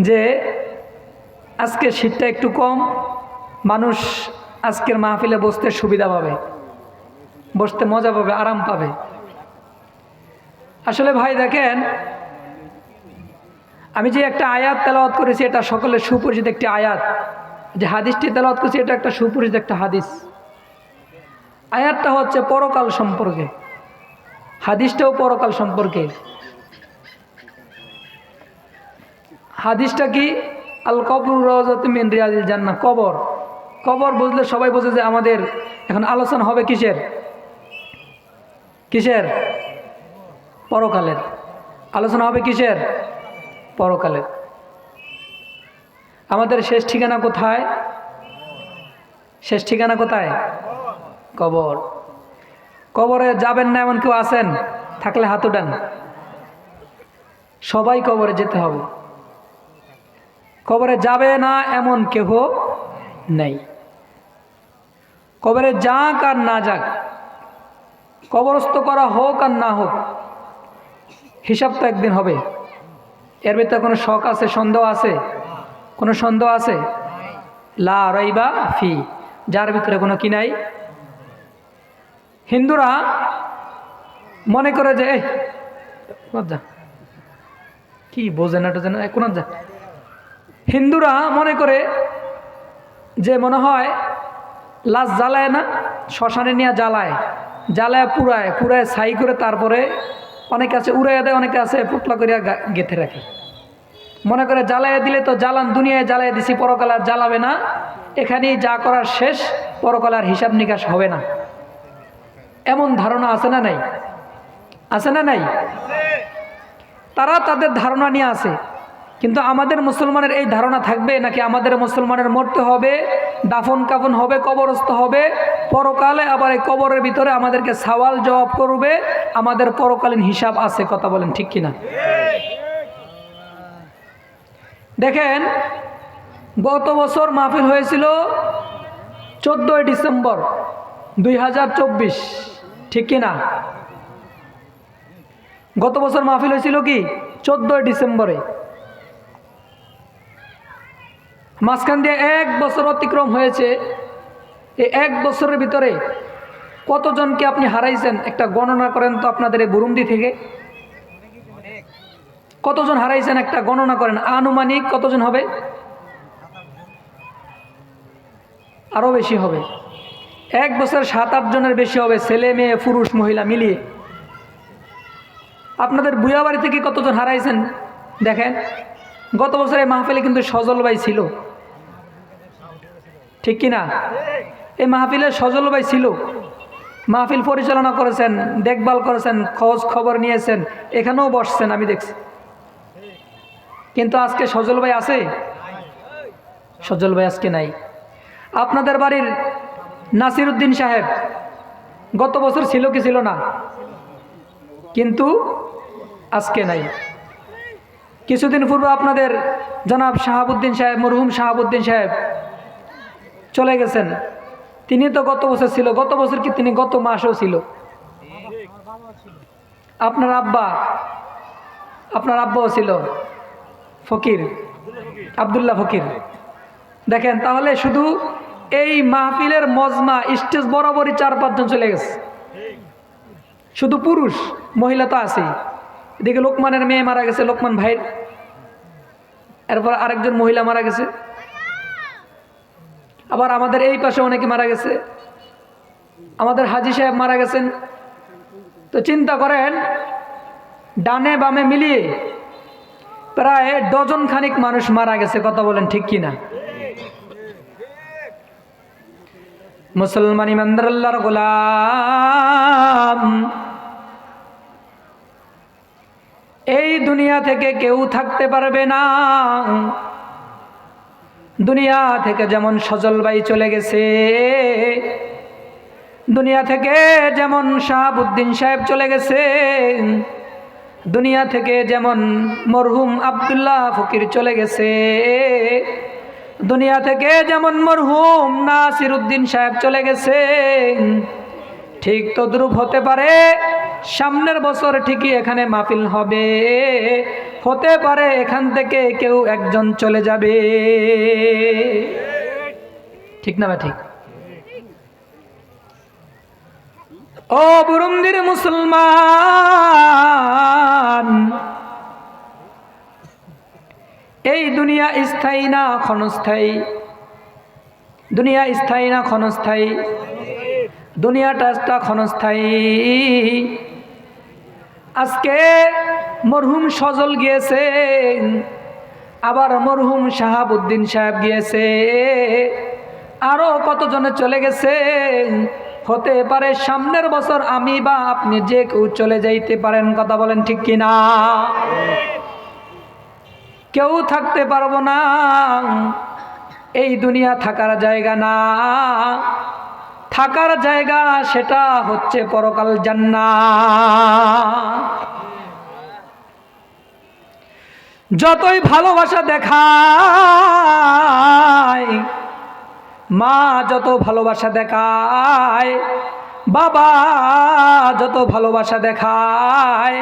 যে আজকে শীতটা একটু কম, মানুষ আজকের মাহফিলে বসতে সুবিধা পাবে, বসতে মজা পাবে, আরাম পাবে। আসলে ভাই দেখেন, আমি যে একটা আয়াত তেলাওয়াত করেছি এটা সকলের সুপরিচিত একটি আয়াত, যে হাদিসটি তেলাওয়াত করেছি এটা একটা সুপরিচিত একটা হাদিস। আয়াতটা হচ্ছে পরকাল সম্পর্কে, হাদিসটাও পরকাল সম্পর্কে। হাদিসটা কি? আল কবর রাওযাতুম মিন রিয়াজিল জান্নাহ। কবর, কবর বুঝলে সবাই বোঝে যে আমাদের এখন আলোচনা হবে কিসের? কিসের? পরকালের। আলোচনা হবে কিসের? পরকালের। আমাদের শেষ ঠিকানা কোথায়? শেষ ঠিকানা কোথায়? কবর। কবরে যাবেন না এমন কেউ আছেন? থাকলে হাত উঠান। সবাই কবরে যেতে হবে। কবরে যাবে না এমন কেহ নেই। কবরে যাক আর না যাক, কবরস্থ করা হোক আর না হোক, হিসাব তো একদিন হবে। এর ভিতরে কোনো শক আছে, সন্দেহ আছে? কোনো সন্দেহ আছে? লা রাইবা ফি, যার ভিতরে কোনো কি নাই। হিন্দুরা মনে করে যে যা কি বোঝে না টোঝে না, কোন যা। হিন্দুরা মনে করে যে মনে হয় লাশ জ্বালায় না, শ্মশানে নিয়ে জ্বালায়, জ্বালায় পুরায়, পুরায় ছাই করে তারপরে অনেকে আছে উড়াইয়া দেয়, অনেকে আছে পুতলা করিয়া গেঁথে রাখে। মনে করে জ্বালাইয়া দিলে তো জ্বালান, দুনিয়ায় জ্বালাইয়া দিছি, পরকাল আর জ্বালাবে না, এখানেই যা করার শেষ, পরকাল আর হিসাব নিকাশ হবে না। এমন ধারণা আছে না নাই? আছে না নাই? তারা তাদের ধারণা নিয়ে আছে। কিন্তু আমাদের মুসলমানের এই ধারণা থাকবে নাকি? আমাদের মুসলমানের মরতে হবে, দাফন কাফন হবে, কবরস্থ হবে, পরকালে আবার এই কবরের ভিতরে আমাদেরকে সওয়াল জবাব করবে, আমাদের পরকালীন হিসাব আছে। কথা বলেন ঠিক কিনা? দেখেন, গত বছর মাহফিল হয়েছিল 14 ডিসেম্বর 2024, ঠিক কিনা? গত বছর মাহফিল হয়েছিল কি 14 ডিসেম্বরে। মাঝখান দিয়ে 1 বছর অতিক্রম হয়েছে। এই 1 বছরের ভিতরে কতজনকে আপনি হারাইছেন একটা গণনা করেন তো আপনাদের এই বুরুন্দি থেকে। কতজন হারাইছেন একটা গণনা করেন, আনুমানিক কতজন হবে? আরো বেশি হবে। 1 বছর 7-8 জনের বেশি হবে, ছেলে মেয়ে পুরুষ মহিলা মিলিয়ে। আপনাদের বুয়াবাড়ি থেকে কতজন হারাইছেন দেখেন। গত বছরের মাহফিলে কিন্তু সজল ভাই ছিল, ঠিক কিনা? এই মাহফিলে সজল ভাই ছিল, মাহফিল পরিচালনা করেছেন, দেখভাল করেছেন, খোঁজ খবর নিয়েছেন, এখানেও বসছেন, আমি দেখছি। কিন্তু আজকে সজল ভাই আছে? সজল ভাই আজকে নাই। আপনাদের বাড়ির নাসির উদ্দিন সাহেব গত বছর ছিল কি ছিল না? কিন্তু আজকে নাই। কিছুদিন পূর্বে আপনাদের জনাব শাহাবুদ্দিন সাহেব, মরহুম শাহাবুদ্দিন সাহেব চলে গেছেন। তিনি তো গত বছর ছিল। গত বছর কি তিনি গত মাসেও ছিল? আপনার আব্বাও ছিল, ফকির, আব্দুল্লাহ ফকির। দেখেন তাহলে শুধু এই মাহফিলের মজমা স্টেজ বরাবরই 4-5 জন চলে গেছে, শুধু পুরুষ। মহিলা তো আছেই। এদিকে লোকমানের মেয়ে মারা গেছে, লোকমান ভাইয়ের, এরপর আরেকজন মহিলা মারা গেছে। আবার আমাদের এই পাশে অনেকে মারা গেছে, আমাদের হাজী সাহেব মারা গেছেন। তো চিন্তা করেন, ডানে বামে মিলিয়ে প্রায় ডজন খানিক মানুষ মারা গেছে। কথা বলেন ঠিক কিনা? মুসলমান ইমানদার আল্লাহর গোলাম, এই দুনিয়া থেকে কেউ থাকতে পারবে না। দুনিয়া থেকে যেমন সজল ভাই চলে গেছে, দুনিয়া থেকে যেমন শাহাবুদ্দিন সাহেব চলে গেছে, দুনিয়া থেকে যেমন মরহুম আব্দুল্লাহ ফকির চলে গেছে, দুনিয়া থেকে যেমন মরহুম নাসির উদ্দিন সাহেব চলে গেছে, ঠিক তদ্রূপ হতে পারে সামনের বছর ঠিকই এখানে মাহফিল হবে, হতে পারে এখান থেকে কেউ একজন চলে যাবে। ঠিক না ঠিক? ও বুরুন্দির মুসলমান, এই দুনিয়া স্থায়ী না ক্ষণস্থায়ী? দুনিয়া স্থায়ী না ক্ষণস্থায়ী? দুনিয়াটা ক্ষণস্থায়ী। আজকে মরহুম সজল গিয়েছে, আবার মরহুম শাহাবুদ্দিন সাহেব গিয়েছে, আরো কতজনে চলে গেছে। হতে পারে সামনের বছর আমি বা আপনি যে কেউ চলে যাইতে পারেন। কথা বলেন ঠিক কিনা? কেউ থাকতে পারবো না। এই দুনিয়া থাকার জায়গা না, থাকার জায়গা সেটা হচ্ছে পরকাল জান্নাত। যতই ভালোবাসা দেখায়, মা যত ভালোবাসা দেখায়, বাবা যত ভালোবাসা দেখায়,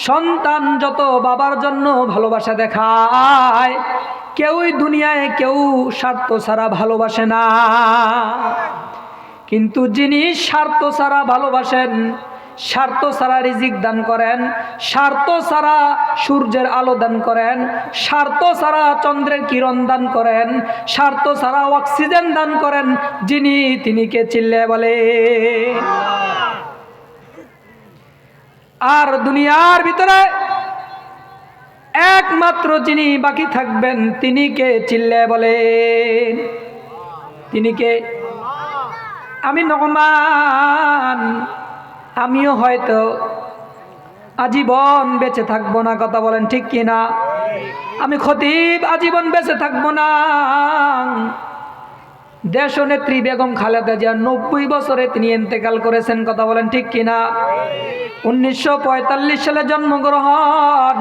সন্তান যত বাবার জন্য ভালোবাসা দেখায়, কেউই দুনিয়ায় কেউ স্বার্থ ছাড়া ভালোবাসে না। কিন্তু যিনি স্বার্থ ছাড়া ভালোবাসেন, স্বার্থ ছাড়া রিজিক দান করেন, স্বার্থ ছাড়া সূর্যের আলো দান করেন, স্বার্থ ছাড়া চন্দ্রের কিরণ দান করেন, স্বার্থ ছাড়া অক্সিজেন দান করেন, যিনি তিনি কে চিল্লে বলে? আর দুনিয়ার ভিতরে একমাত্র যিনি বাকি থাকবেন তিনি কে চিল্লে বলেন? তিনি কে? আমি নগমান, আমিও হয়তো আজীবন বেঁচে থাকবো না। কথা বলেন ঠিক কিনা? আমি খতিব আজীবন বেঁচে থাকবো না। দেশনেত্রী বেগম খালেদা জিয়া 90 বছরে তিনি ইন্তেকাল করেছেন। কথা বলেন ঠিক কিনা? 1945 সালে জন্মগ্রহণ,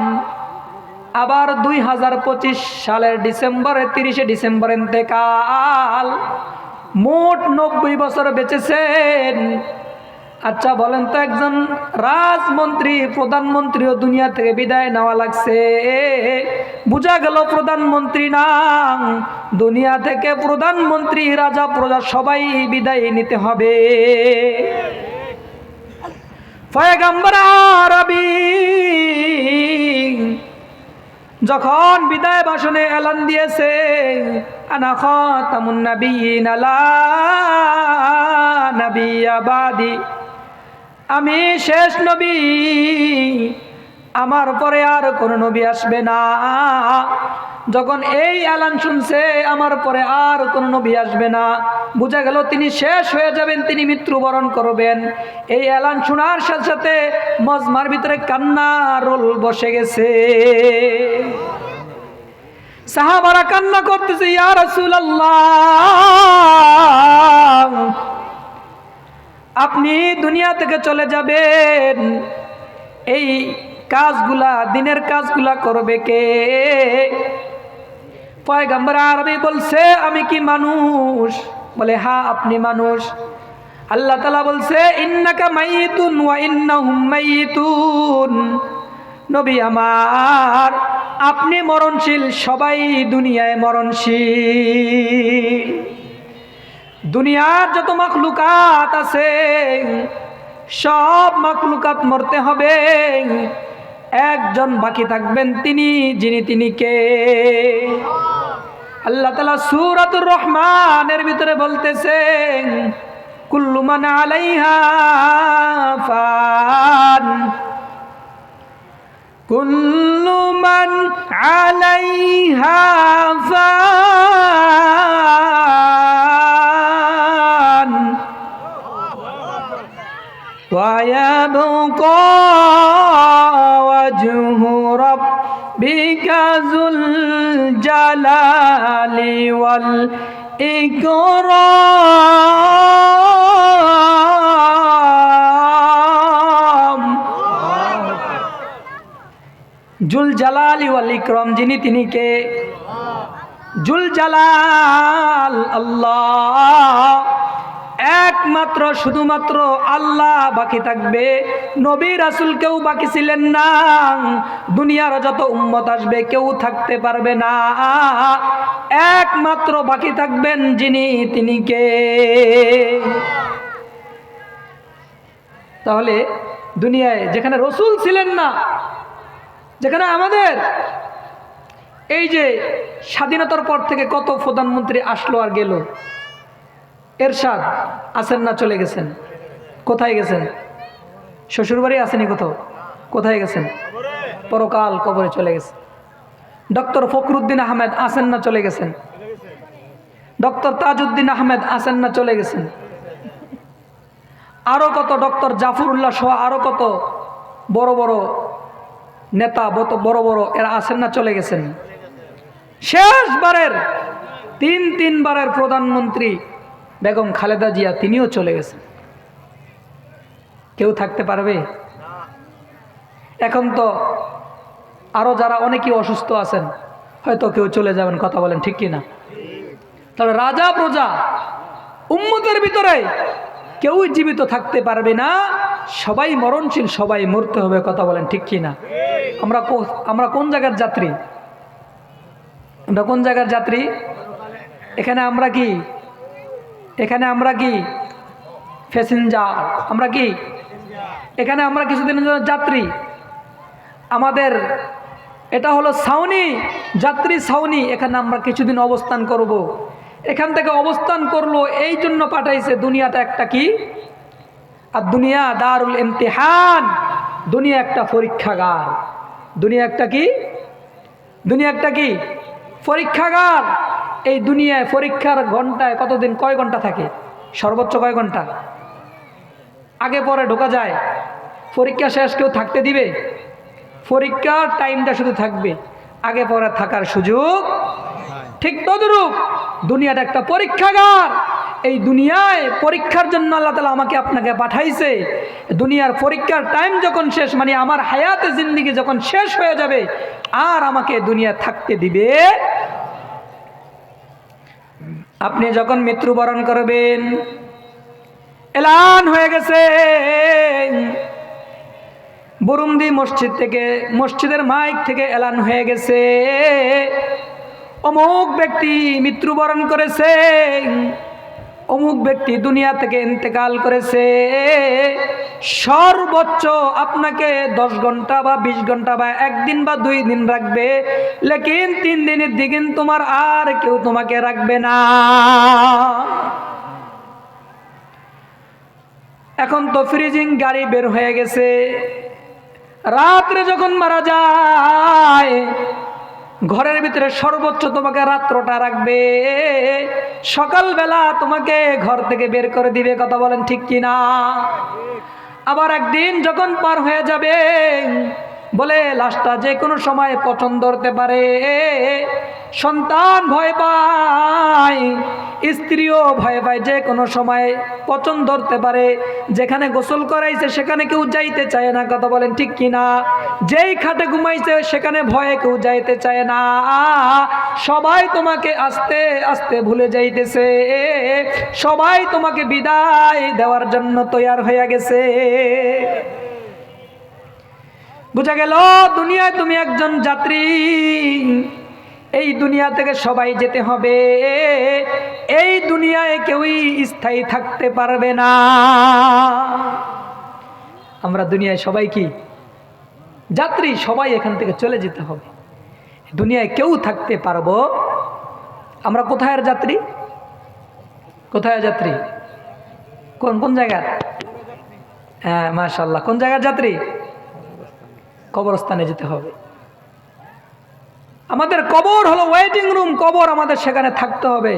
আবার 2025 সালের ডিসেম্বরে 30 ডিসেম্বর ইন্তেকাল। মোট 90 বছর বেঁচেছেন। আচ্ছা বলেন তো, একজন রাজমন্ত্রী প্রধানমন্ত্রীও দুনিয়া থেকে বিদায় নেওয়া লাগছে। বোঝা গেল প্রধানমন্ত্রী না, দুনিয়া থেকে প্রধানমন্ত্রী রাজা প্রজা সবাই বিদায় নিতে হবে। পয়গম্বর আরবী যখন বিদায় ভাষণে এলান দিয়েছে, আনা খাতামুন নাবিয়িন লা নাবিয়্যা বাদি, আমি শেষ নবী, আমার পরে আর কোনো নবী আসবে না। যখন এই এলান শুনছে আমার পরে আর কোনো নবী আসবে না, বোঝা গেল তিনি শেষ হয়ে যাবেন, তিনি মৃত্যুবরণ করবেন। এই এলান শোনার সাথে সাথে মজমার ভিতরে কান্নার রোল বসে গেছে। সাহাবারা কান্না করতেছে, ইয়া রাসূলুল্লাহ, আপনি দুনিয়া থেকে চলে যাবেন, এই কাজগুলা, দিনের কাজগুলা করবে কে? পয়গম্বর আরবী বলছে, আমি কি মানুষ? বলে হ্যাঁ আপনি মানুষ। আল্লাহ তাআলা বলছে, ইন্নাকা মাইয়িতুন ওয়া ইন্নাহুম মাইয়িতুন, নবী আমার আপনি মরণশীল, সবাই দুনিয়ায় মরণশীল। দুনিয়ার যত মাখলুকাত আছে সব মাখলুকাত মরতে হবে, একজন বাকি থাকবেন, যিনি তিনি কে? আল্লাহ তাআলা সূরাতুর রহমানের ভিতরে বলতেছেন, কুল্লু মান আলাইহা ফান, কুল্লু মান আলাইহা ফান ওয়া ইয়াবকা ওয়াজহু রাব্বিকা যুল জালালি ওয়াল ইকরাম। জুল জালালি ওয়াল ইকরাম, যিনি তিনি কে? জুল জালাল আল্লাহ। একমাত্র শুধুমাত্র আল্লাহ বাকি থাকবে, নবী রাসূল কেউ বাকি ছিলেন না। দুনিয়ার যত উম্মত আসবে কেউ থাকতে পারবে না, একমাত্র বাকি থাকবেন যিনি, তিনি কে? তাহলে দুনিয়ায় যেখানে রসুল ছিলেন না, যেখানে আমাদের এই যে স্বাধীনতার পর থেকে কত প্রধানমন্ত্রী আসলো আর গেল, এরশাদ আছেন না চলে গেছেন? কোথায় গেছেন? শ্বশুরবাড়ি আসেনি কোথাও? কোথায় গেছেন? পরকাল কবরে চলে গেছে। ডক্টর ফখরুদ্দিন আহমেদ আছেন না চলে গেছেন? ডক্টর তাজউদ্দিন আহমেদ আছেন না চলে গেছেন? আরো কত ডক্টর জাফরুল্লাহ সহ আরো কত বড় বড় নেতা, বড় বড় এরা আছেন না চলে গেছেন? শেষবারের তিনবারের প্রধানমন্ত্রী বেগম খালেদা জিয়া, তিনিও চলে গেছেন। কেউ থাকতে পারবে? এখন তো আরো যারা অনেকেই অসুস্থ আছেন, হয়তো কেউ চলে যাবেন, কথা বলেন ঠিক কিনা? তবে রাজা প্রজা উম্মতের ভিতরে কেউ জীবিত থাকতে পারবে না, সবাই মরণশীল, সবাই মরতে হবে, কথা বলেন ঠিক কিনা? আমরা কোন জায়গার যাত্রী? আমরা কোন জায়গার যাত্রী? এখানে আমরা কি? এখানে আমরা কি প্যাসেঞ্জার? আমরা কি এখানে আমরা কিছুদিনের জন্য যাত্রী? আমাদের এটা হলো ছাউনি, যাত্রী ছাউনি। এখানে আমরা কিছুদিন অবস্থান করব। এখান থেকে অবস্থান করলো এই জন্য পাঠাইছে, দুনিয়াটা একটা কি? আর দুনিয়া দারুল ইমতিহান, দুনিয়া একটা পরীক্ষাগার। দুনিয়া একটা কি? দুনিয়া একটা কি? পরীক্ষাগার। এই দুনিয়ায় পরীক্ষার ঘন্টায় কতদিন, কয় ঘন্টা থাকে? সর্বোচ্চ কয় ঘন্টা? আগে পরে ঢোকা যায়? পরীক্ষা শেষ কেউ থাকতে দিবে? পরীক্ষার টাইমটা শুধু থাকবে, আগে পরে থাকার সুযোগ। ঠিক তদ্রূপ দুনিয়াটা একটা পরীক্ষাগার। এই দুনিয়ায় পরীক্ষার জন্য আল্লাহ তাআলা আমাকে আপনাকে পাঠাইছে। দুনিয়ার পরীক্ষার টাইম যখন শেষ, মানে আমার হায়াতে জিন্দেগি যখন শেষ হয়ে যাবে, আর আমাকে দুনিয়া থাকতে দিবে? আপনি যখন মৃত্যুবরণ করবেন, এলান হয়ে গেছে বুরুন্দি মসজিদ থেকে, মসজিদের মাইক থেকে এলান হয়ে গেছে, অমুক ব্যক্তি মৃত্যুবরণ করেছে, অমুক ব্যক্তি দুনিয়া থেকে ইন্তেকাল করেছে। সর্বোচ্চ আপনাকে 10 ঘন্টা বা 20 ঘন্টা বা 1 দিন বা 2 দিন রাখবে, লেকিন 3 দিনের দিন তোমার আর কেউ তোমাকে রাখবে না। এখন তো ফ্রিজিং গাড়ি বের হয়ে গেছে, রাত্রে যখন মারা যায় ঘরের ভিতরে সর্বোচ্চ তোমাকে রাত্রটা রাখবে, সকালবেলা তোমাকে ঘর থেকে বের করে দিবে, কথা বলেন ঠিক কিনা? আবার একদিন যখন পার হয়ে যাবে, বলে লাশটা যে কোনো সময় পছন্দ হতে পারে, সন্তান ভয় পায়, স্ত্রীও ভয় পায়, যে কোনো সময় পছন্দ ধরতে পারে। যেখানে গোসল করাইছে সেখানে কেউ যাইতে চায় না, কথা বলেন ঠিক কিনা? যেই খাটে ঘুমাইছে সেখানে ভয়ে কেউ যাইতে চায় না, সবাই তোমাকে আস্তে আস্তে ভুলে যাইতেছে, সবাই তোমাকে বিদায় দেওয়ার জন্য তৈয়ার হয়ে গেছে। বুঝা গেল দুনিয়ায় তুমি একজন যাত্রী, এই দুনিয়া থেকে সবাই যেতে হবে, এই দুনিয়ায় কেউই স্থায়ী থাকতে পারবে না। আমরা দুনিয়ায় সবাই কি? যাত্রী, সবাই এখান থেকে চলে যেতে হবে, দুনিয়ায় কেউ থাকতে পারবো? আমরা কোথায় যাত্রী? কোথায় যাত্রী? কোন কোন জায়গার? হ্যাঁ মাশাআল্লাহ, কোন জায়গার যাত্রী? কবরস্থানে যেতে হবে। আমাদের কবর হলো ওয়েটিং রুম, কবর আমাদের সেখানে থাকতে হবে।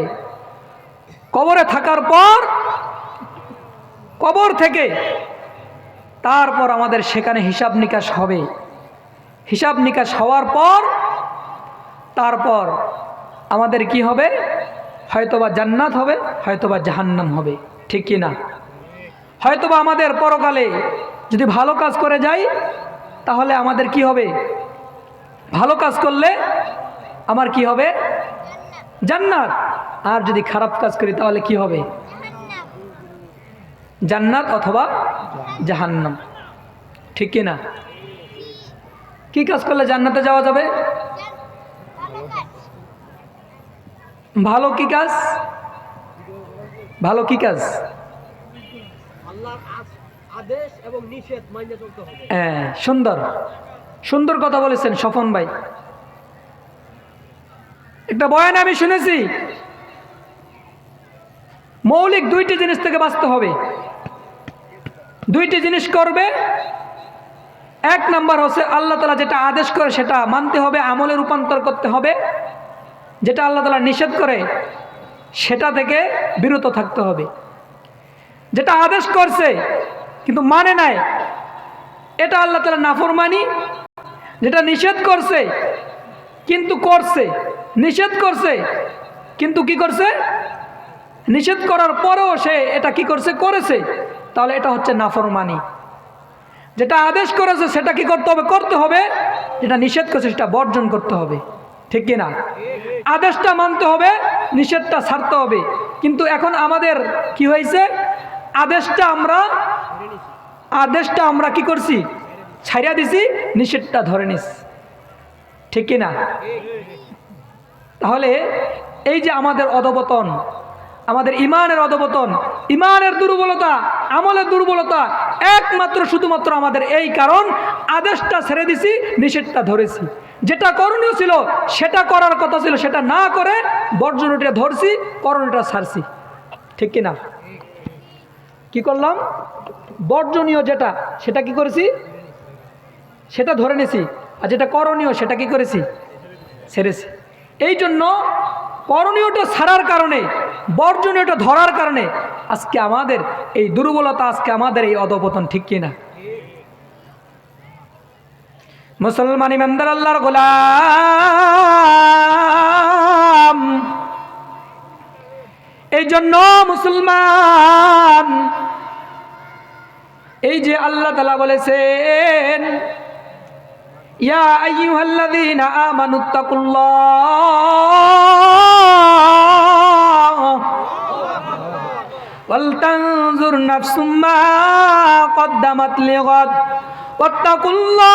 কবরে থাকার পর, কবর থেকে তারপর আমাদের সেখানে হিসাব নিকাশ হবে। হিসাব নিকাশ হওয়ার পর তারপর আমাদের কি হবে? হয়তোবা জান্নাত হবে, হয়তোবা জাহান্নাম হবে, ঠিক কি না? হয়তোবা আমাদের পরকালে যদি ভালো কাজ করে যাই তাহলে আমাদের কি হবে? ভালো কাজ করলে আমার কি হবে? জান্নাত। আর যদি খারাপ কাজ করি তাহলে কি হবে? জান্নাত অথবা জাহান্নাম, ঠিক কি না? কি কাজ করলে জান্নাতে যাওয়া যাবে? ভালো কি কাজ? ভালো কি কাজ? হ্যাঁ, সুন্দর সুন্দর কথা বলেছেন স্বপন ভাই। একটা বয়ান আমি শুনেছি, মৌলিক দুইটি জিনিস থেকে বাঁচতে হবে। দুইটি জিনিস করবে। এক নাম্বার হচ্ছে আল্লাহ তাআলা যেটা আদেশ করে সেটা মানতে হবে, আমলে রূপান্তর করতে হবে। যেটা আল্লাহ তাআলা নিষেধ করে সেটা থেকে বিরত থাকতে হবে। যেটা আদেশ করছে কিন্তু মানে নাই, এটা আল্লাহ তাআলা নাফরমানি। যেটা নিষেধ করছে কিন্তু করছে, নিষেধ করছে কিন্তু কি করছে, নিষেধ করার পরেও সে এটা কি করছে, করেছে, তাহলে এটা হচ্ছে নাফরমানি। যেটা আদেশ করেছে সেটা কি করতে হবে, করতে হবে। যেটা নিষেধ করেছে সেটা বর্জন করতে হবে, ঠিক কি না? আদেশটা মানতে হবে, নিষেধটা ছাড়তে হবে। কিন্তু এখন আমাদের কি হয়েছে, আদেশটা আমরা কি করছি, ছাড়িয়া দিছি, নিষেধটা ধরে নিছি, ঠিক কি না? তাহলে এই যে আমাদের অধঃপতন, আমাদের ইমানের অধঃপতন, ইমানের দুর্বলতা, আমলের দুর্বলতা, একমাত্র শুধুমাত্র আমাদের এই কারণ, আদেশটা ছেড়ে দিছি, নিষেধটা ধরেছি। যেটা করণীয় ছিল সেটা করার কথা ছিল সেটা না করে বর্জনটা ধরছি, করণীয়টা ছাড়ছি, ঠিক কি না? কি করলাম, বর্জনীয় যেটা সেটা কি করেছি, সেটা ধরে নিছি, আর যেটা করণীয় সেটা কি করেছি, ছেড়েছি। এই জন্য করণীয়টা ছাড়ার কারণে, বর্জনীয়টা ধরার কারণে আজকে আমাদের এই দুর্বলতা, আজকে আমাদের এই অধঃপতন, ঠিক কিনা? মুসলমান ইমানদার আল্লাহর গোলাম, এই জন্য মুসলমান, এই যে আল্লাহ তাআলা বলেছেন, ইয়া আইয়ুহাল্লাযীনা আমানুত্তাকুল্লাহ ওয়াল তানজুর নাফসুম মা কদ্দামাত লিগাদ ওয়াত্তাকুল্লাহ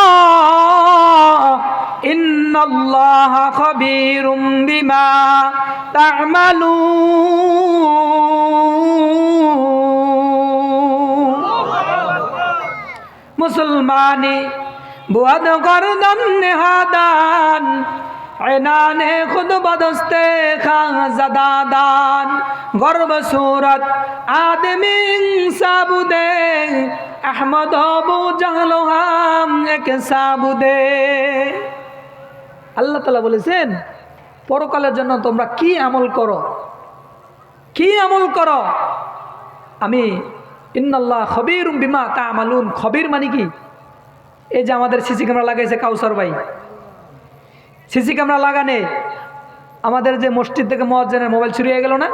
ইন্নাল্লাহা খাবীরুম বিমা তা'মালুন। মুসলমানি বুয়াদ গরদন নেহাদান, ऐनाने खुद बदस्ते खाज़दादान, गर्व सूरत आदमी साबुदे, अहमद अबू जहल हम एक साबुदे। আল্লাহ তাআলা বলেছেন, পরকালের জন্য তোমরা কি আমল করো, কি আমল করো, আমি ইন্নাল্লাহ খবীরুম বিমা তা'মালুন। খবীর মানে কি? এই যে আমাদের সিসি ক্যামেরা লাগাইছে কাউসার ভাই, সিসি ক্যামেরা লাগানে আমাদের যে মসজিদ থেকে মুয়াজ্জিনের মোবাইল চুরি হয়ে গেল না,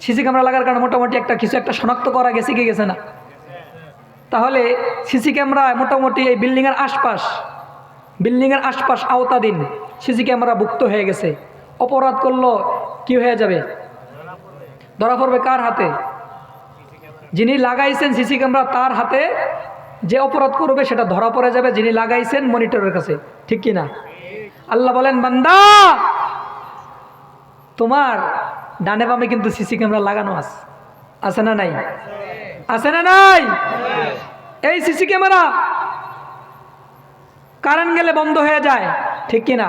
সিসি ক্যামেরা লাগার কারণে মোটামুটি কিছু একটা শনাক্ত করা গেছে কি গেছে না? তাহলে সিসি ক্যামেরা মোটামুটি এই বিল্ডিংয়ের আশপাশ আওতাধীন সিসি ক্যামেরা ভুক্ত হয়ে গেছে। অপরাধ করলো কি হয়ে যাবে, ধরা পড়বে কার হাতে? যিনি লাগাইছেন সিসি ক্যামেরা তার হাতে। যে অপরাধ করবে সেটা ধরা পড়ে যাবে যিনি লাগাইছেন মনিটরের কাছে, ঠিক কি না? আল্লাহ বলেন, বান্দা তোমার ডানে বামে কিন্তু সিসি ক্যামেরা লাগানো আছে না নাই? আছে না নাই? এই সিসি ক্যামেরা কারেন্ট গেলে বন্ধ হয়ে যায়, ঠিক কি না?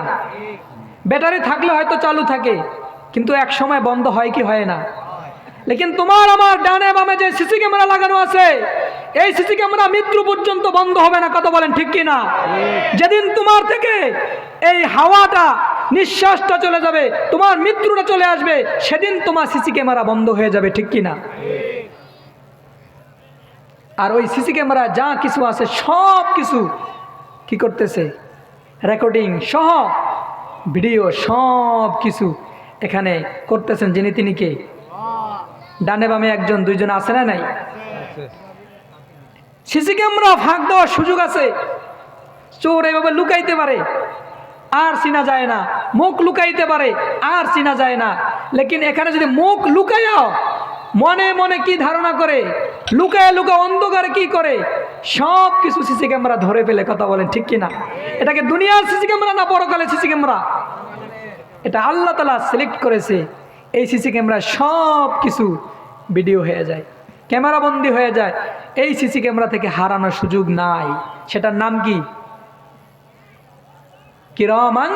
ব্যাটারি থাকলে হয়তো চালু থাকে, কিন্তু এক সময় বন্ধ হয় কি হয় না? লেকিন তোমার আমার ডানে বামে যে সিসি ক্যামেরা লাগানো আছে, এই সিসি ক্যামেরা মৃত্যু পর্যন্ত বন্ধ হবে না। কথা বলেন ঠিক কি না? যেদিন তোমার থেকে এই হাওয়াটা, নিঃশ্বাসটা চলে যাবে, তোমার মৃত্যুটা চলে আসবে, সেদিন তোমার সিসি ক্যামেরা বন্ধ হয়ে যাবে, ঠিক কি না? আর ওই সিসি ক্যামেরা যা কিছু আছে সব কিছু কি করতেছে, রেকর্ডিং সহ ভিডিও সব কিছু এখানে করতেছেন। যিনি তিনি কে? ডানে বামে একজন দুইজন আছে না নাই? সিসি ক্যামেরা ফাঁক দেওয়ার সুযোগ আছে, চোর এভাবে লুকাইতে পারে আর চিনা যায় না, মুখ লুকাইতে পারে আর চিনা যায় না। লেকিন এখানে যদি মুখ লুকাইয়াও মনে মনে কি ধারণা করে, লুকায় লুকায় অন্ধকারে কি করে, সব কিছু সিসি ক্যামেরা ধরে ফেলে। কথা বলেন ঠিক কিনা? এটাকে দুনিয়ার সিসি ক্যামেরা না পরকালের সিসি ক্যামেরা? এটা আল্লাহ তাআলা সিলেক্ট করেছে। এই সিসি ক্যামেরা সব কিছু ভিডিও হয়ে যায়, ক্যামেরা বন্দি হয়ে যায়। এই সিসি ক্যামেরা থেকে হারানোর সুযোগ নাই। সেটার নাম কি? কিরামান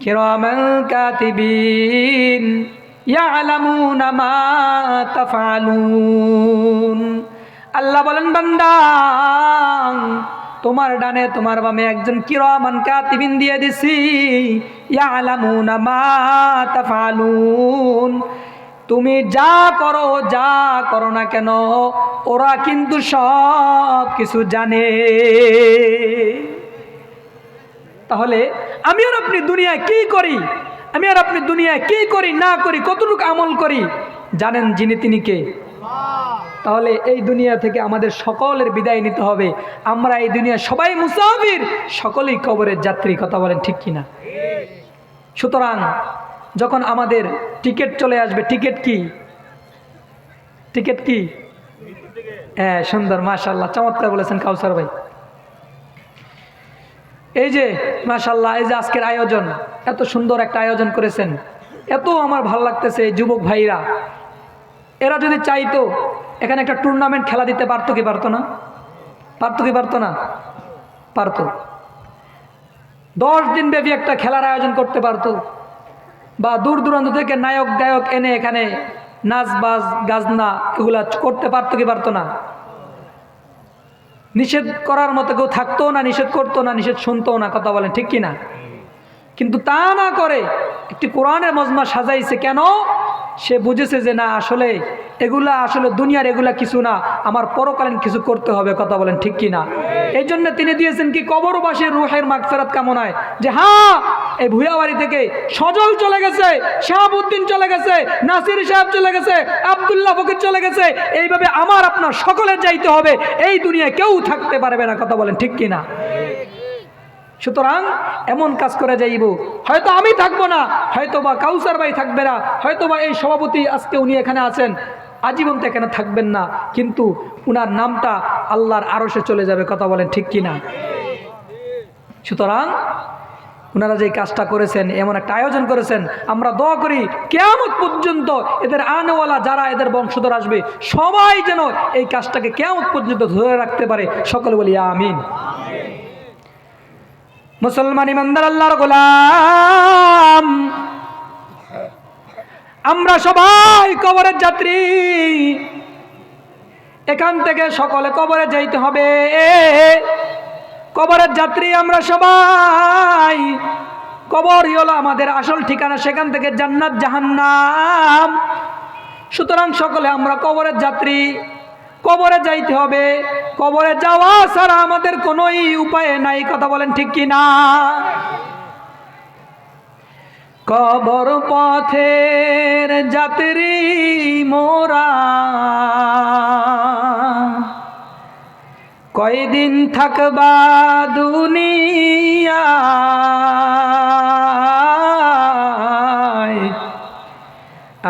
কিরামান কাতিবিন ইয়ালামুনা মা তাফআলুন। আল্লাহ বলেন, বান্দা তোমার ডানে তোমার বামে একজন কিরামান কাতিবিন দিয়ে দিছি। ইয়ালামুনা মা তাফআলুন, তুমি যা করো না কেন ওরা কিন্তু সব কিছু জানে। তাহলে আমি আর আপনি দুনিয়ায় কি করি, আমি আর আপনি দুনিয়ায় কি করি না করি, কতটুকু আমল করি, জানেন যিনি তিনি কে? তাহলে এই দুনিয়া থেকে আমাদের সকলের বিদায় নিতে হবে। আমরা এই দুনিয়া সবাই মুসাফির, সকলেই কবরের যাত্রী। কথা বলেন ঠিক কিনা? সুতরাং যখন আমাদের টিকিট চলে আসবে, টিকিট কি? টিকিট কি? হ্যাঁ, সুন্দর, মাশাআল্লাহ, চমৎকার বলেছেন কাউসার ভাই। এই যে মাশাআল্লাহ, এই যে আজকের আয়োজন, এত সুন্দর একটা আয়োজন করেছেন, এত আমার ভালো লাগতেছে। এই যুবক ভাইরা, এরা যদি চাইতো এখানে একটা টুর্নামেন্ট খেলা দিতে পারতো কি পারতো না? পারতো কি পারতো না? পারতো। 10 দিন ব্যাপী একটা খেলার আয়োজন করতে পারতো, বা দূর দূরান্ত থেকে নায়ক গায়ক এনে এখানে নাচ বাজ গাজনা এগুলা করতে পারতো কি পারতো না? নিষেধ করার মতো কেউ থাকতো না, নিষেধ করতো না, নিষেধ শুনতো না। কথা বলেন ঠিক কিনা? কিন্তু তা না করে একটি কোরআনের মজমা সাজাইছে। কেন? সে বুঝেছে যে না, আসলে এগুলা আসলে দুনিয়ার এগুলা কিছু না, আমার পরকালীন কিছু করতে হবে। কথা বলেন ঠিক কিনা? এই জন্য তিনি দিয়েছেন কি, কবরবাসীর রুহের মাগফিরাত কামনায়, যে হ্যাঁ, এই ভুয়াবাড়ি থেকে সজল চলে গেছে, শাহাবুদ্দিন চলে গেছে, নাসির সাহেব চলে গেছে, আব্দুল্লাহ ফকির চলে গেছে, এইভাবে আমার আপনার সকলের যাইতে হবে। এই দুনিয়ায় কেউ থাকতে পারবে না। কথা বলেন ঠিক কিনা? সুতরাং এমন কাজ করে যাইব, হয়তো আমি থাকবো না, হয়তো বা কাউসার ভাই থাকবে না, হয়তো বা এই সভাপতি আজকে উনি এখানে আছেন, আজীবন তো এখানে থাকবেন না, কিন্তু উনার নামটা আল্লাহর আরশে চলে যাবে। কথা বলেন ঠিক কিনা? সুতরাং ওনারা যে কাজটা করেছেন, এমন একটা আয়োজন করেছেন, আমরা দোয়া করি কিয়ামত পর্যন্ত এদের আনেওয়ালা যারা এদের বংশধর আসবে সবাই যেন এই কাজটাকে কিয়ামত পর্যন্ত ধরে রাখতে পারে। সকলে বলি আমিন। মুসলমান ইমানদার আল্লাহর গোলাম, আমরা সবাই কবরের যাত্রী। এখান থেকে সকলে কবরে যাইতে হবে। কবরের যাত্রী আমরা সবাই। কবরই হলো আমাদের আসল ঠিকানা, সেখান থেকে জান্নাত জাহান্নাম। সুতরাং সকলে আমরা কবরের যাত্রী, কবরে যাইতে হবে। কবরে যাওয়া ছাড়া আমাদের কোনো উপায় নাই। কথা বলেন ঠিক কি না? কবর পথের যাত্রী মোরা, কয়দিন থাকবা দুনিয়ায়,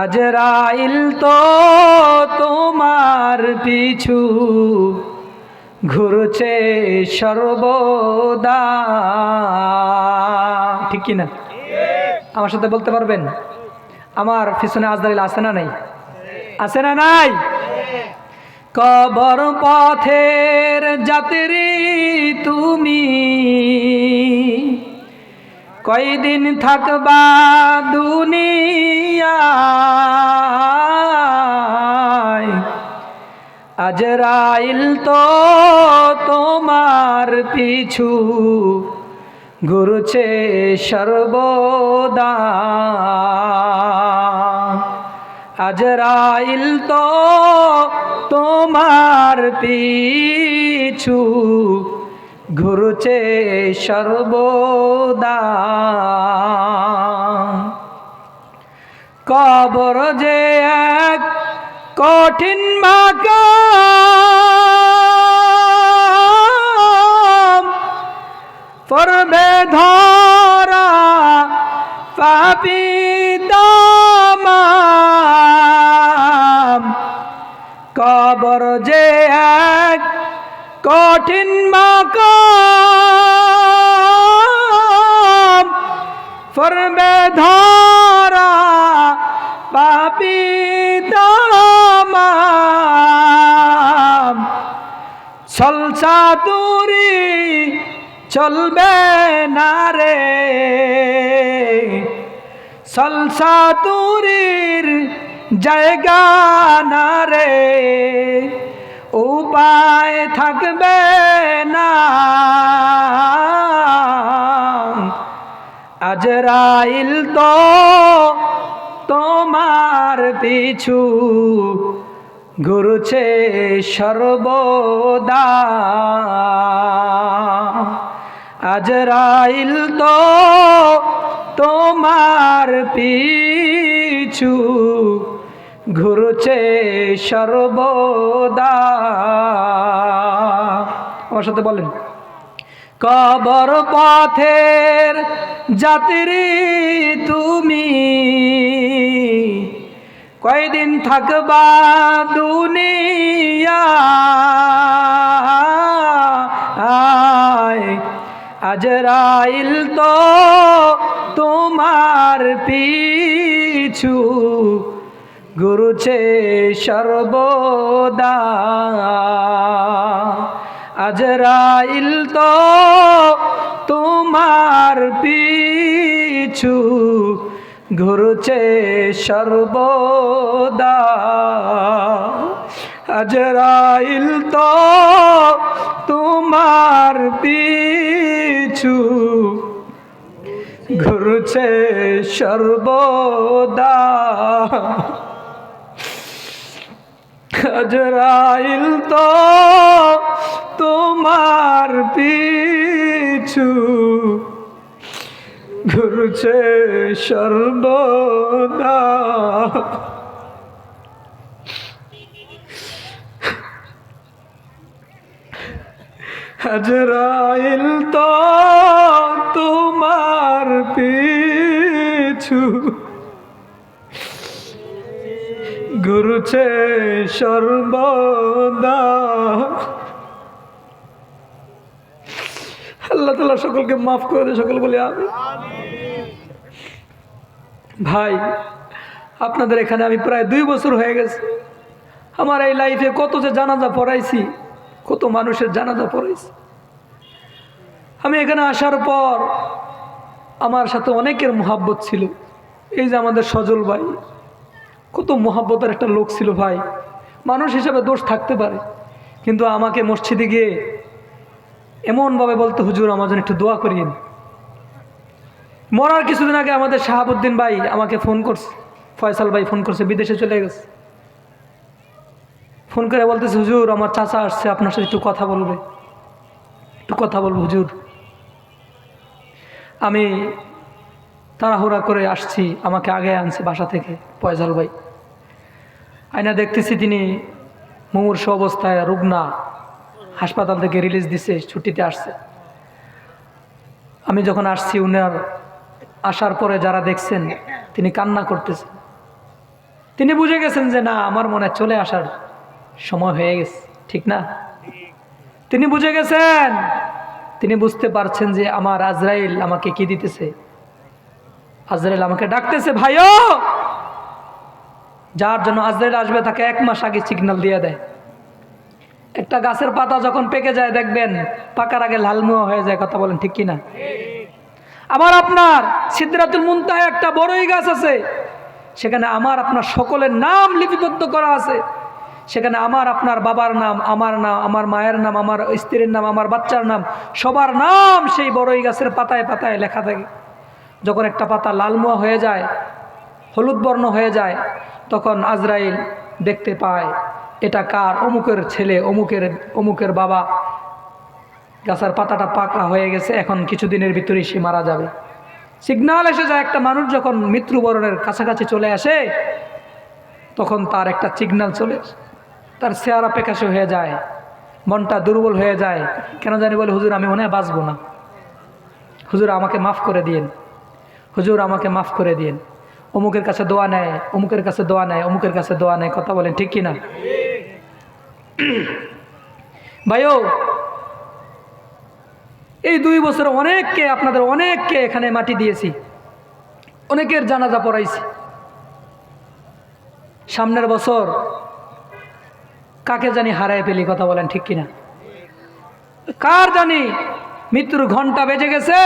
আজরাইল তো তোমার পিছু ঘুরছে সর্বদা। ঠিক কিনা? আমার সাথে বলতে পারবেন? আমার পিছনে আজরাইল আছে না নাই? আছে না নাই? কবর পথের যাত্রী তুমি, কয়দিন থাকবা দুনিয়ায়, আজরাইল তো তোমার পিছু ঘুরছে সর্বদা। আজরাইল তো তোমার পিছু ঘুরছে সর্বদা। কবর যে এক কঠিন মাকাম, পড়বে ধরা পাপী তামাম, কবর যে এক কঠিন মাকাম, ফরবে ধরা পাপী তামাম। সলসা দূরি চলবে না রে, সলসা দূরির জায়গা না রে, উপায় থাকবে না। আজরাইল তো তোমার পিছু ঘুরছে সর্বদা, আজরাইল তো তোমার পিছু ঘুরছে সর্বদা। আমার সাথে বলেন, কবর পথের যাত্রী তুমি, কয়দিন থাকবা দুনিয়ায়, আজরাইল তো তোমার পিছু ঘুরছে সর্বদা, আজরাইল তো তোমার পিছু ঘুরছে সর্বদা, আজরাইল তো তোমার পিছু ঘুরছে সর্বদা, আজরাইল তো তোমার পিছু ঘুরছে সর্বদা। আজরাইল তো তোমার পিছু ঘুরছে সর্বদা। আল্লাহ তাআলা সকলকে মাফ করে দেয়, সকল বলে আমিন। ভাই, আপনাদের এখানে আমি প্রায় 2 বছর হয়ে গেছে। আমার এই লাইফে কত যে জানাজা পড়াইছি, কত মানুষের জানাজা পড়াইছি। আমি এখানে আসার পর আমার সাথে অনেকের মোহাব্বত ছিল। এই যে আমাদের সজল ভাই, কত মোহাব্বতের একটা লোক ছিল ভাই। মানুষ হিসাবে দোষ থাকতে পারে, কিন্তু আমাকে মসজিদে গিয়ে এমনভাবে বলতে, হুজুর আমার জন্য একটু দোয়া করিয়েন। মরার কিছুদিন আগে আমাদের শাহাবুদ্দিন ভাই আমাকে ফোন করছে, ফয়সাল ভাই ফোন করছে, বিদেশে চলে গেছে। ফোন করে বলতেছে, হুজুর আমার চাচা আসছে, আপনার সাথে একটু কথা বলবে, একটু কথা বলবো হুজুর। আমি তাড়াহুড়া করে আসছি, আমাকে আগে আনছে বাসা থেকে ফয়সাল ভাই। আয়না দেখতেছি তিনি মুমূর্ষু অবস্থায়, রুগ্না, হাসপাতাল থেকে রিলিজ দিছে, ছুটিতে আসছে। আমি যখন আসছি, উনার আসার পরে যারা দেখছেন, তিনি কান্না করতেছেন। তিনি বুঝে গেছেন যে না, আমার মনে চলে আসার সময় হয়ে গেছে, ঠিক না? তিনি বুঝে গেছেন, তিনি বুঝতে পারছেন যে আমার আজরাইল আমাকে কি দিতেছে, আজরাইল আমাকে ডাকতেছে, ভাইও। যার জন্য আজরাইল আসবে তাকে 1 মাস আগে সিগন্যাল দিয়ে দেয়। একটা গাছের পাতা যখন পেকে যায়, দেখবেন পাকার আগে লালমুয়া হয়ে যায়, কথা বলেন ঠিক কিনা? আমার আপনার সিদরাতুল মুনতাহা একটা বড়ই গাছ আছে, সেখানে আমার আপনার সকলের নাম লিপিবদ্ধ করা আছে। সেখানে আমার আপনার বাবার নাম, আমার নাম, আমার মায়ের নাম, আমার স্ত্রীর নাম, আমার বাচ্চার নাম, সবার নাম সেই বড়ই গাছের পাতায় পাতায় লেখা থাকে। যখন একটা পাতা লালমুয়া হয়ে যায়, হলুদ বর্ণ হয়ে যায়, তখন আজরাইল দেখতে পায় এটা কার, অমুকের ছেলে, অমুকের বাবা। গাছের পাতাটা পাকা হয়ে গেছে, এখন কিছুদিনের ভিতরেই সে মারা যাবে। সিগন্যাল এসে যায়। একটা মানুষ যখন মৃত্যুবরণের কাছাকাছি চলে আসে, তখন তার একটা সিগন্যাল চলে, তার চেহারা পেকাশে হয়ে যায়, মনটা দুর্বল হয়ে যায়। কেন জানি বলে, হুজুর আমি মনে হয় বাঁচবো না, হুজুর আমাকে মাফ করে দিয়েন, হুজুর আমাকে মাফ করে দিয়েন। অমুকের কাছে দোয়া নেয়, অমুকের কাছে দোয়া নেয়, অমুকের কাছে দোয়া নেয়, কথা বলেন ঠিক কিনা? ভাইও, এই 2 বছর অনেককে, আপনাদের অনেককে এখানে মাটি দিয়েছি, অনেকের জানাজা পড়াইছি। সামনের বছর কাকে জানি হারায় ফেলি, কথা বলেন ঠিক কিনা? কার জানি মৃত্যুর ঘন্টা বেজে গেছে,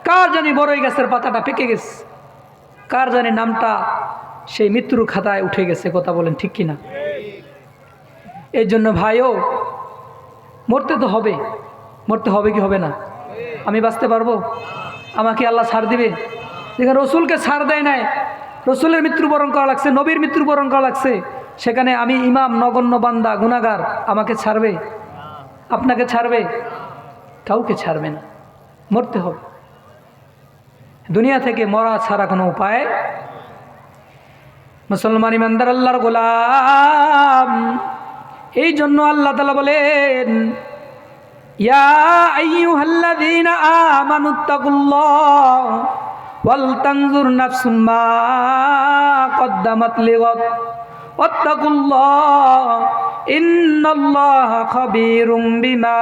কার জানি বড়ই গাছের পাতাটা পেকে গেছে, কার জানি নামটা সেই মৃত্যুর খাতায় উঠে গেছে, কথা বলেন ঠিক কিনা? এই জন্য ভাইও, মরতে তো হবে, মরতে হবে কি হবে না? আমি বাঁচতে পারবো? আমাকে আল্লাহ ছাড় দিবে? যেখানে রসুলকে ছাড় দেয় নাই, রসুলের মৃত্যুবরণ করা লাগছে, নবীর মৃত্যুবরণ করা লাগছে, সেখানে আমি ইমাম, নগণ্য বান্দা, গুনাহগার, আমাকে ছাড়বে? আপনাকে ছাড়বে? কাউকে ছাড়বে না। মরতে হবে। দুনিয়া থেকে মরা ছাড়া কোনো উপায়। মুসলমান ইমানদার আল্লাহর গোলাম, এই জন্য আল্লাহ তাআলা বলেন, ইয়া আইয়ুহাল্লাযীনা আমানুত্তাকুল্লাহ ওয়াল তানজুর নাফসুম মা কদ্দামাত লিগাদ ওয়াত্তাকুল্লাহ ইন্নাল্লাহা খাবীরুম বিমা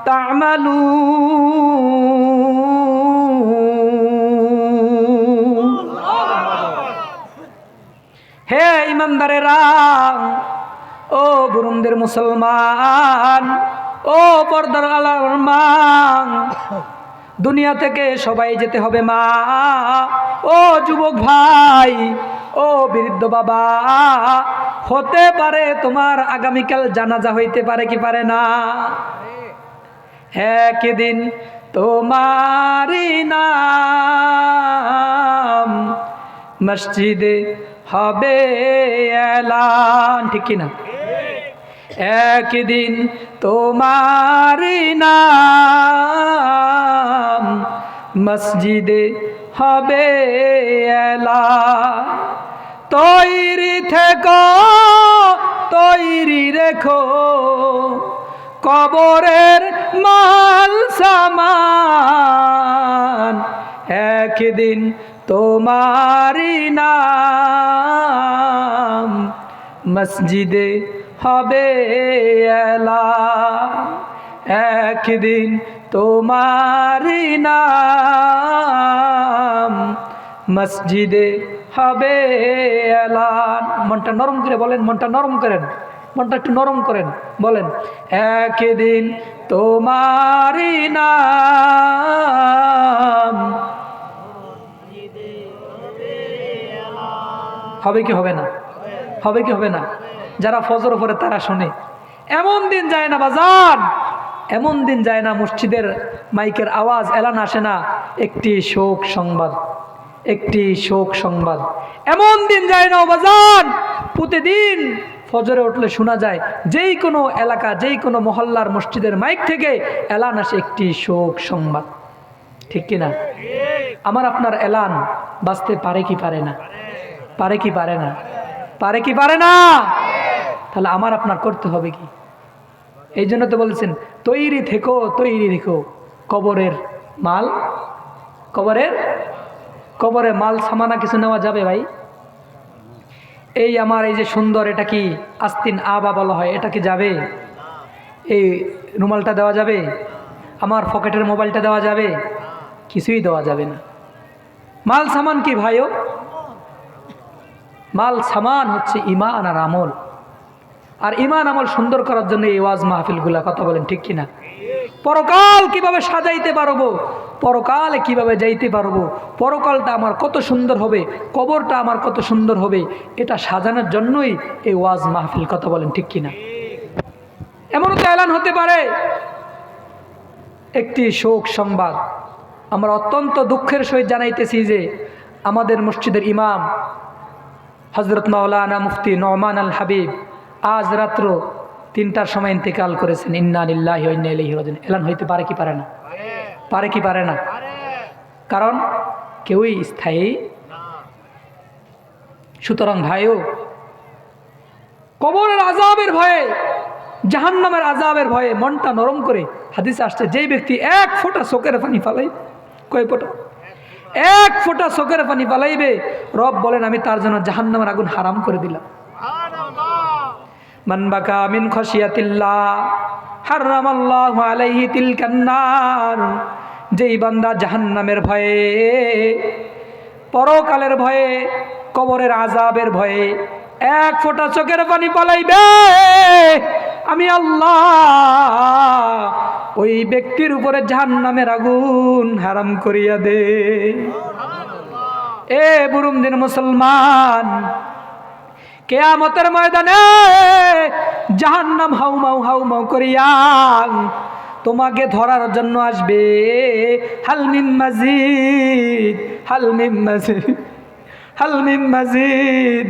তা'মালুন। হে ইমানদারেরা, ও বুরুন্দের মুসলমান, ও পর্দার আলার মা, দুনিয়া থেকে সবাই যেতে হবে মা। ও যুবক ভাই, ও বৃদ্ধ বাবা, হতে পারে তোমার আগামীকাল জানাজা হইতে পারে কি পারে না? একদিন তোমারই নাম মসজিদে হবে এলান, ঠিক কিনা? একদিন তোমারই নাম মসজিদে হবে এলান। তৈরি থেকো, তৈরি রেখো কবরের মাল সামান, একদিন তোমারই নাম মসজিদে হবে এলান। একদিন তোমারই নাম মসজিদে হবে এলান। মনটা নরম করে বলেন, মনটা নরম করেন, মনটা একটু নরম করেন, বলেন, একদিন তোমারই নাম হবে কি হবে না? হবে কি হবে না? যারা ফজর পড়ে তারা শোনে। এমন দিন যায় না বাজান, এমন দিন যায় না মসজিদের মাইকের আওয়াজ, এলান আসে না, একটি শোক সংবাদ, একটি শোক সংবাদ। এমন দিন যায় না বাজান, প্রতিদিন ফজরে উঠলে শোনা যায় যেই কোনো এলাকা, যেই কোনো মহল্লার মসজিদের মাইক থেকে এলান আসে, একটি শোক সংবাদ, ঠিক কিনা? আমার আপনার এলান বাজতে পারে কি পারে না? পারে কি পারে না? পারে কি পারে না? তাহলে আমার আপনার করতে হবে কি? এই জন্য তো বলছেন, তৈরি থেকো, তৈরি রেখো কবরের মাল। কবরে মাল সামানা কিছু নেওয়া যাবে ভাই? এই আমার এই যে সুন্দর, এটা কি আস্তিন আবা বলা হয়, এটা কি যাবে? এই রুমালটা দেওয়া যাবে? আমার পকেটের মোবাইলটা দেওয়া যাবে? কিছুই দেওয়া যাবে না। মাল সামান কি ভাইও? মাল সামান হচ্ছে ঈমান আর আমল। আর ঈমান আমল সুন্দর করার জন্য এই ওয়াজ মাহফিলগুলা, কথা বলেন ঠিক কিনা? পরকাল কিভাবে সাজাইতে পারবো, পরকালে কিভাবে যাইতে পারবো, পরকালটা আমার কত সুন্দর হবে, কবরটা আমার কত সুন্দর হবে, এটা সাজানোর জন্যই এই ওয়াজ মাহফিল, কথা বলেন ঠিক কিনা? এমনও তো এলান হতে পারে একটি শোক সংবাদ। আমরা অত্যন্ত দুঃখের সহিত জানাইতেছি যে আমাদের মসজিদের ইমাম হযরত মাওলানা মুফতি নোমান আল হাবিব আজ রাত্র 3টার সময় ইন্তেকাল করেছেন। ইন্না লিল্লাহি ওয়া ইন্না ইলাইহি রাজিউন। এলান হইতে পারে কি পারে না? পারে কি পারে না? কারণ কেউই স্থায়ী। সুতরাং ভাইও, কবরের আযাবের ভয়ে, জাহান্নামের আযাবের ভয়ে মনটা নরম করে, হাদিসে আসছে যেই ব্যক্তি 1 ফোঁটা চোখের পানি ফালাই, কয় ফোঁটা? 1 ফোঁটা চোখের পানি ফালাইবে, রব বলেন আমি তার জন্য জাহান্নামের আগুন হারাম করে দিলাম। মান বাকা মিন খাশিয়াতিল্লাহ হারামাল্লাহু আলাইহি তিলকান নার। যেই বান্দা জাহান্নামের ভয়ে, পরকালের ভয়ে, কবরের আযাবের ভয়ে এক ফোঁটা চোখের পানি পালাইবে, আমি আল্লাহ ওই ব্যক্তির উপরে জাহান্নামের আগুন হারাম করিয়া দে। এ বুরুমদিন মুসলমান, কিয়ামতের ময়দানে জাহান্নাম হাউমাউ হাউমাউ করিয়া তোমাকে ধরার জন্য আসবে। হাল মিন মাজিদ, হাল মিন মাজিদ, হাল মিন মাজিদ।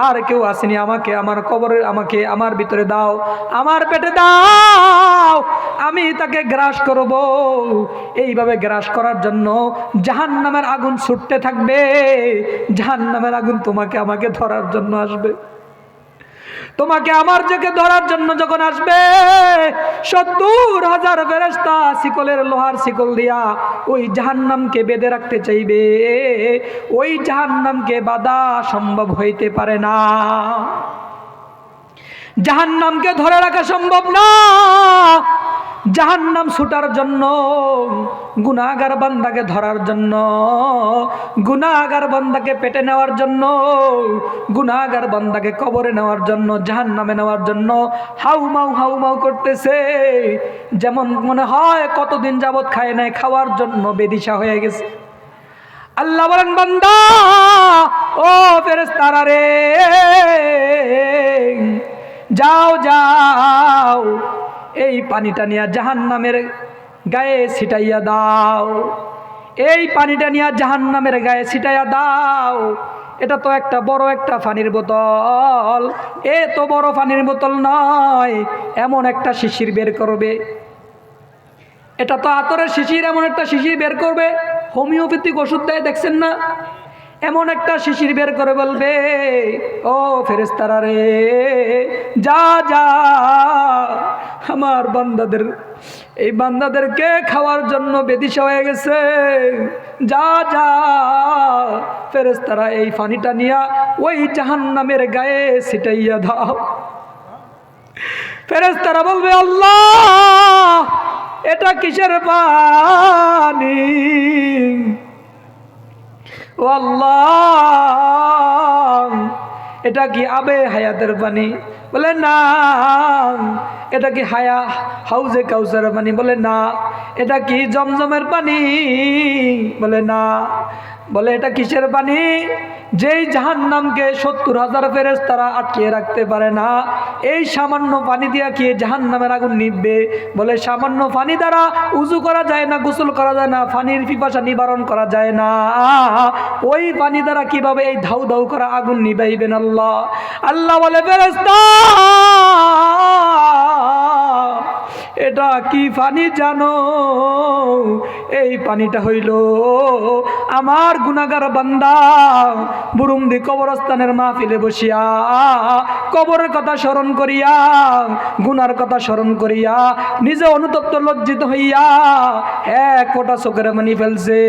আর কেউ আসেনি, আমাকে আমার কবরে, আমাকে আমার ভিতরে দাও, আমার পেটে দাও, আমি তাকে গ্রাস করব। এইভাবে গ্রাস করার জন্য জাহান্নামের আগুন ছুটতে থাকবে। জাহান্নামের আগুন তোমাকে আমাকে ধরার জন্য আসবে। তোমাকে আমার চোখে ধরার জন্য যখন আসবে, ৭০,০০০ ফেরেশতা শিকলের লোহার শিকল দিয়া ওই জাহান্নামকে বেঁধে রাখতে চাইবে। ওই জাহান্নামকে বাধা সম্ভব হইতে পারে না। জাহান্নামকে ধরে রাখা সম্ভব না। জাহান্নাম ছুটার জন্য, গুনাহগার বান্দাকে ধরার জন্য, গুনাহগার বান্দাকে পেটে নেওয়ার জন্য, গুনাহগার বান্দাকে কবরে নেওয়ার জন্য, জাহান্নামে নেওয়ার জন্য হাউমাউ হাউমাউ করতেছে। যেমন মনে হয় কতদিন যাবত খায় নাই, খাওয়ার জন্য বেদিশা হয়ে গেছে। আল্লাহ বলেন, বান্দা ও ফেরেশতারা রে, যাও যাও, এই পানিটা নিয়ে জাহান্নামের গায়ে ছিটাইয়া দাও। এই পানিটা নিয়ে জাহান্নামের গায়ে ছিটাইয়া দাও। এটা তো একটা বড় একটা পানির বোতল, এ তো বড় পানির বোতল নয়, এমন একটা শিশির বের করবে। এটা তো আতরের শিশির, এমন একটা শিশির বের করবে। হোমিওপ্যাথিক ওষুধ দেয় দেখছেন না, এমন একটা শিশির বের করে বলবে, ও ফেরেশতারা রে, যা যা, আমার বান্দাদের, এই বান্দাদেরকে খাওয়ার জন্য বেদিশা হয়ে গেছে, যা যা ফেরেশতারা এই পানিটা নিয়া ওই জাহান্নামের গায়ে ছিটাইয়া দাও। ফেরেশতারা বলবে, আল্লাহ এটা কিসের পানি? ও আল্লাহ, এটা কি আবে হায়াতের পানি? বলে না। এটা কি হাউজে কাউসারের পানি? বলে না। এটা কি জমজমের পানি? বলে না। বলে এটা কিসের পানি? যেই জাহান্নামকে ৭০,০০০ ফেরেশতারা আটকিয়ে রাখতে পারে না, এই সামান্য পানি দিয়া কি জাহান্নামের আগুন নিভবে? বলে সামান্য পানি দ্বারা উযু করা যায় না, গোসল করা যায় না, পানির পিপাসা নিবারণ করা যায় না। ওই পানি দ্বারা কিভাবে এই ধাউ ধাউ করা আগুন নিভাইবেন আল্লাহ? আল্লাহ বলে, ফেরেশতা এটা কি পানি জানো? এই পানিটা হইল আমার গুনাহগার বান্দা বুরুমদি কবরস্থানের মাহফিলে বসিয়া কবরের কথা স্মরণ করিয়া, গুনার কথা স্মরণ করিয়া নিজে অনুতপ্ত লজ্জিত হইয়া এক ফোঁটা চোখের পানি ফেলছে।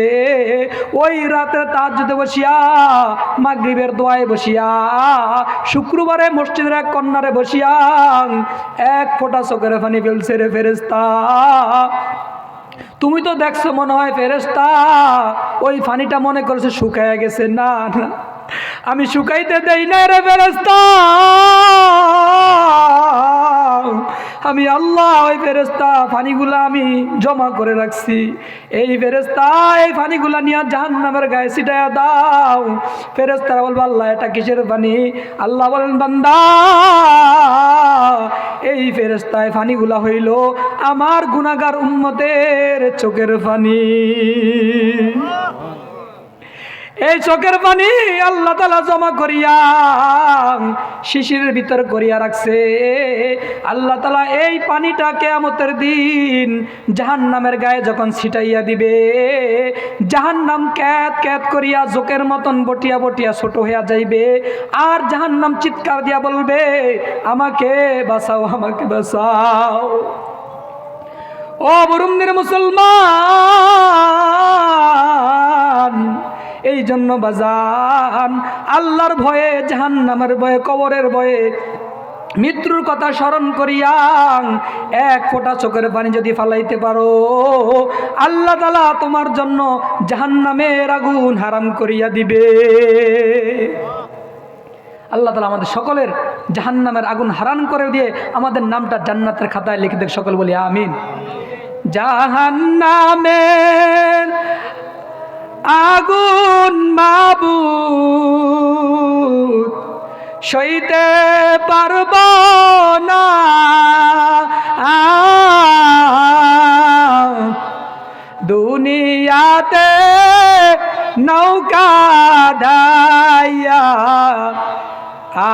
ওই রাতে তাহাজ্জুদে বসিয়া, মাগরিবের দোয়ায় বসিয়া, শুক্রবারে মসজিদের এক কর্নারে বসিয়া এক ফোঁটা চোখের পানি ফেলছে রে ফেরেশতা। তুমি তো দেখছো মনে হয় ফেরেশতা ওই পানিটা মনে করেছে শুকায় গেছে। না না, আমি শুকাইতে দেই না রে ফেরেশতা, আমি আল্লাহ ওই ফেরেশতা পানিগুলা আমি জমা করে রাখছি। এই ফেরেশতা এই পানিগুলা নিয়ে জাহান্নামের গায়ে ছিটায়া দাও। ফেরেশতারা বলবে, আল্লাহ এটা কিসের পানি? আল্লাহ বলেন, বান্দা এই ফেরেশতায় পানিগুলা হইল আমার গুনাহগার উম্মতের চোখের পানি। এই চোখের পানি আল্লাহ তাআলা জমা করিয়া শিশিরের ভিতর করিয়া রাখছে। আল্লাহ তাআলা এই পানিটা কিয়ামতের দিন জাহান্নামের গায়ে যখন ছিটাইয়া দিবে, জাহান্নাম ক্যাত ক্যাত করিয়া জোকের মতন বটিয়া বটিয়া ছোট হইয়া যাইবে। আর জাহান্নাম চিৎকার দিয়া বলবে, আমাকে বাঁচাও, আমাকে বাঁচাও। ও বুরুমদির মুসলমান, এই জন্য বাজান আল্লাহর ভয়ে, জাহান্নামের ভয়ে, কবরের ভয়ে মৃত্যুর কথা স্মরণ করিয়া এক ফোঁটা চোখের পানি যদি ফালাইতে পারো, আল্লাহ তাআলা তোমার জন্য জাহান্নামের আগুন হারাম করিয়া দিবে। আল্লাহ তাআলা আমাদের সকলের জাহান্নামের আগুন হারাম করে দিয়ে আমাদের নামটা জান্নাতের খাতায় লিখে দেখ, সকল বলি আমিন। জাহান্নামের আগুন মাবুদ সইতে পারব না, দুনিয়াতে নৌকা দাইয়া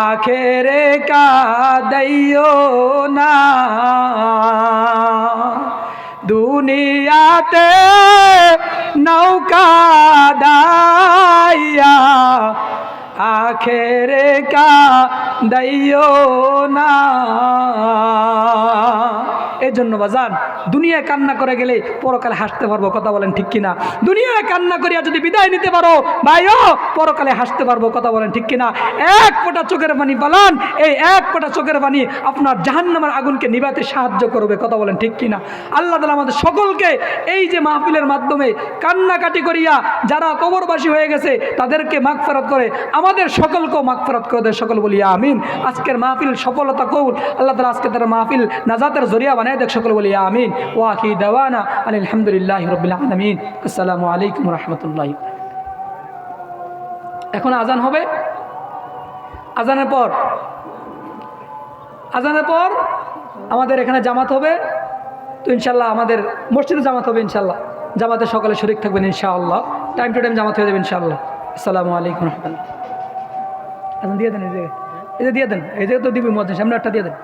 আখেরে কাঁদাইও না, দুনিয়াতে নৌকা দাইয়া আখেরে কাঁদাইও না। এই জন্য বাজান, দুনিয়ায় কান্না করে গেলে পরকালে হাসতে পারবো, কথা বলেন ঠিক কিনা? দুনিয়ায় কান্না করিয়া যদি বিদায় নিতে পারো ভাইও, পরকালে হাসতে পারবো, কথা বলেন ঠিক কিনা? এক ফোঁটা চোখের পানি পালান, এই এক ফোঁটা চোখের পানি আপনার জাহান্নামের আগুনকে নিভাতে সাহায্য করবে, কথা বলেন ঠিক কিনা? আল্লাহ তাআলা আমাদের সকলকে এই যে মাহফিলের মাধ্যমে কান্নাকাটি করিয়া যারা কবরবাসী হয়ে গেছে তাদেরকে মাগফিরাত করে, আমাদের সকলকেও মাগফিরাত করে দেয়, সকল বলি আমিন। আজকের মাহফিল সফলতা কবুল আল্লাহ তাআলা আজকে তার মাহফিল নাজাতের জরিয়া বানায় দেখ, সকল বলি আমিন। ওয়া আখিরু দাওয়ানা আলহামদুলিল্লাহি রাব্বিল আলামিন। আসসালামু আলাইকুম ওয়া রাহমাতুল্লাহি। এখন আজান হবে, আজানের পর আমাদের এখানে জামাত হবে, তো ইনশাল্লাহ আমাদের মসজিদে জামাত হবে, ইনশাল্লাহ জামাতে সকালে শরীক থাকবেন ইনশাআল্লাহ, টাইম টু টাইম জামাত হয়ে যাবে ইনশাআল্লাহ। আসসালামু আলাইকুম ওয়া রাহমাতুল্লাহ। আজান দিয়ে দেন, এই যে দিয়ে দেন, এই যে তো দিবি মুয়াজ্জিন, সামনে একটা দিয়ে দেন।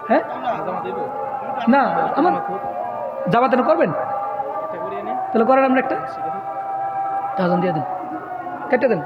হ্যাঁ না, আমার জামাত করবেন তাহলে করেন, আমরা একটা আজান দিয়ে দেন, কেটে দেন।